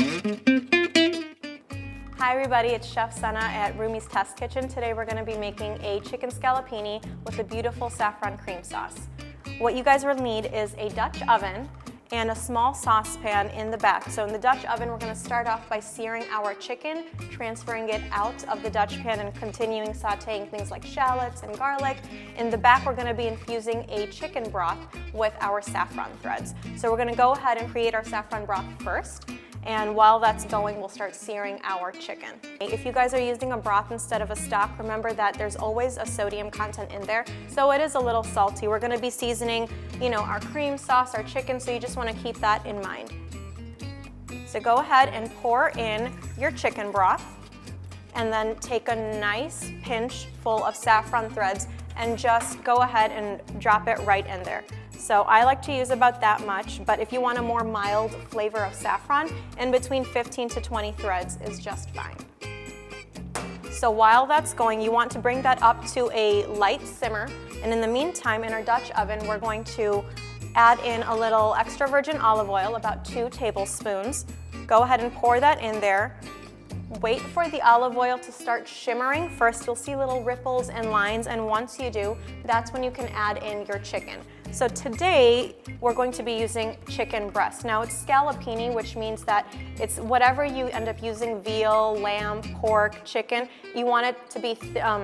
Hi everybody, it's Chef Senna at Rumi's Test Kitchen. Today we're going to be making a chicken scallopini with a beautiful saffron cream sauce. What you guys will need is a Dutch oven and a small saucepan in the back. So in the Dutch oven, we're going to start off by searing our chicken, transferring it out of the Dutch pan and continuing sauteing things like shallots and garlic. In the back, we're going to be infusing a chicken broth with our saffron threads. So we're going to go ahead and create our saffron broth first. And while that's going, we'll start searing our chicken. If you guys are using a broth instead of a stock, remember that there's always a sodium content in there, so it is a little salty. We're gonna be seasoning, our cream sauce, our chicken, so you just wanna keep that in mind. So go ahead and pour in your chicken broth, and then take a nice pinch full of saffron threads and just go ahead and drop it right in there. So I like to use about that much, but if you want a more mild flavor of saffron, in between 15 to 20 threads is just fine. So while that's going, you want to bring that up to a light simmer, and in the meantime, in our Dutch oven, we're going to add in a little extra virgin olive oil, about 2 tablespoons. Go ahead and pour that in there. Wait for the olive oil to start shimmering. First, you'll see little ripples and lines, and once you do, that's when you can add in your chicken. So today, we're going to be using chicken breast. Now it's scallopini, which means that it's whatever you end up using, veal, lamb, pork, chicken, you want it to be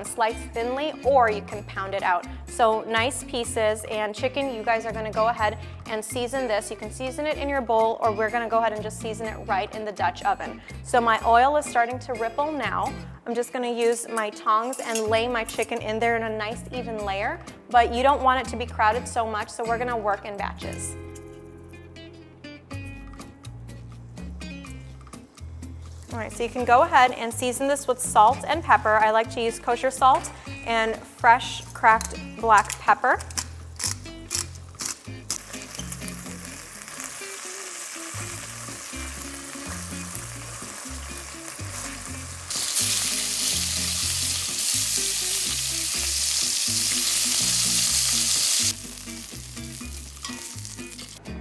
sliced thinly, or you can pound it out. So nice pieces, and chicken, you guys are gonna go ahead and season this. You can season it in your bowl, or we're gonna go ahead and just season it right in the Dutch oven. So my oil is starting to ripple now. I'm just gonna use my tongs and lay my chicken in there in a nice even layer, but you don't want it to be crowded so much, so we're gonna work in batches. All right, so you can go ahead and season this with salt and pepper. I like to use kosher salt and fresh cracked black pepper.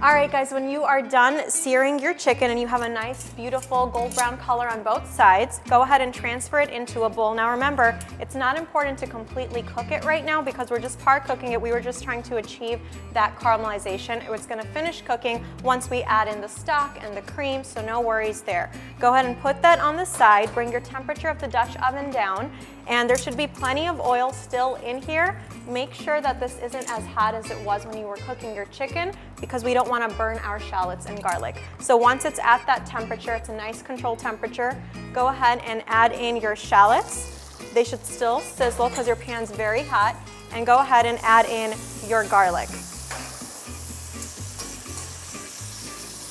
All right guys, when you are done searing your chicken and you have a nice, beautiful gold brown color on both sides, go ahead and transfer it into a bowl. Now remember, it's not important to completely cook it right now because we're just par cooking it. We were just trying to achieve that caramelization. It's gonna finish cooking once we add in the stock and the cream, so no worries there. Go ahead and put that on the side, bring your temperature of the Dutch oven down, and there should be plenty of oil still in here. Make sure that this isn't as hot as it was when you were cooking your chicken, because we don't want to burn our shallots and garlic. So once it's at that temperature, it's a nice controlled temperature, go ahead and add in your shallots. They should still sizzle because your pan's very hot, and go ahead and add in your garlic.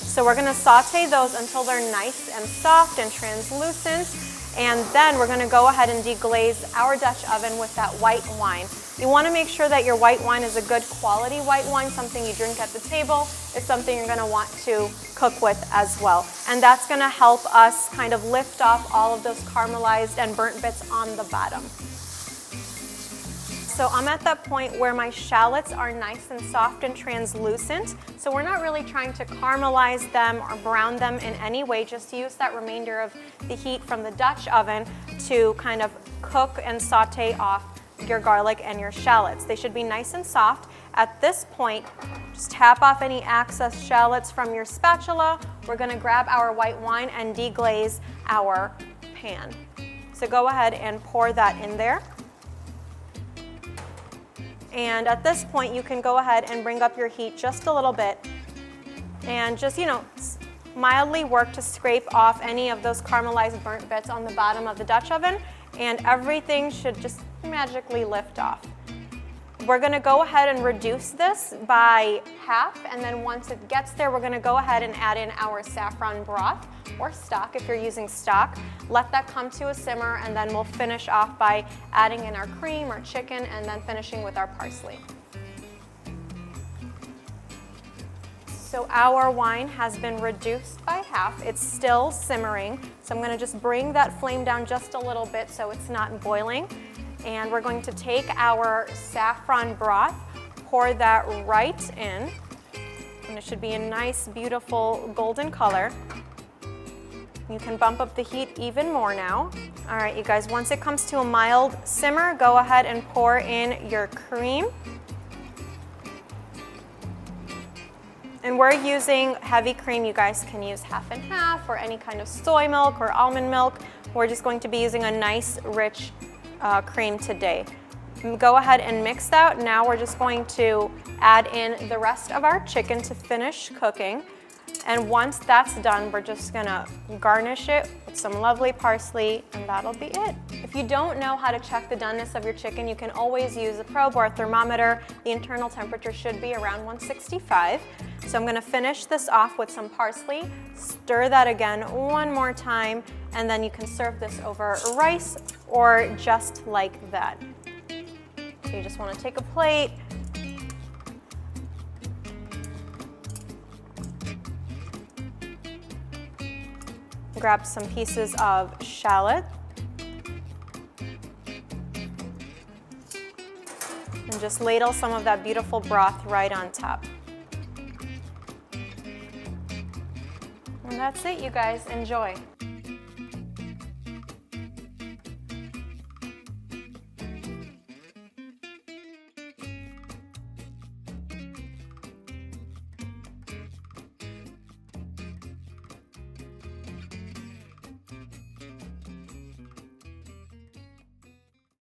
So we're going to saute those until they're nice and soft and translucent. And then we're going to go ahead and deglaze our Dutch oven with that white wine. You want to make sure that your white wine is a good quality white wine, something you drink at the table. It's something you're going to want to cook with as well. And that's going to help us kind of lift off all of those caramelized and burnt bits on the bottom. So I'm at that point where my shallots are nice and soft and translucent. So we're not really trying to caramelize them or brown them in any way, just use that remainder of the heat from the Dutch oven to kind of cook and saute off your garlic and your shallots. They should be nice and soft. At this point, just tap off any excess shallots from your spatula. We're gonna grab our white wine and deglaze our pan. So go ahead and pour that in there. And at this point, you can go ahead and bring up your heat just a little bit and just, mildly work to scrape off any of those caramelized burnt bits on the bottom of the Dutch oven, and everything should just magically lift off. We're gonna go ahead and reduce this by half, and then once it gets there, we're gonna go ahead and add in our saffron broth, or stock if you're using stock. Let that come to a simmer, and then we'll finish off by adding in our cream or chicken, and then finishing with our parsley. So our wine has been reduced by half. It's still simmering, so I'm gonna just bring that flame down just a little bit so it's not boiling. And we're going to take our saffron broth, pour that right in, and it should be a nice, beautiful golden color. You can bump up the heat even more now. All right, you guys, once it comes to a mild simmer, go ahead and pour in your cream. And we're using heavy cream. You guys can use half and half or any kind of soy milk or almond milk. We're just going to be using a nice, rich cream today. Go ahead and mix that. Now we're just going to add in the rest of our chicken to finish cooking. And once that's done, we're just gonna garnish it with some lovely parsley, and that'll be it. If you don't know how to check the doneness of your chicken, you can always use a probe or a thermometer. The internal temperature should be around 165. So I'm gonna finish this off with some parsley, stir that again one more time, and then you can serve this over rice or just like that. So you just wanna take a plate, grab some pieces of shallot, and just ladle some of that beautiful broth right on top. And that's it, you guys. Enjoy.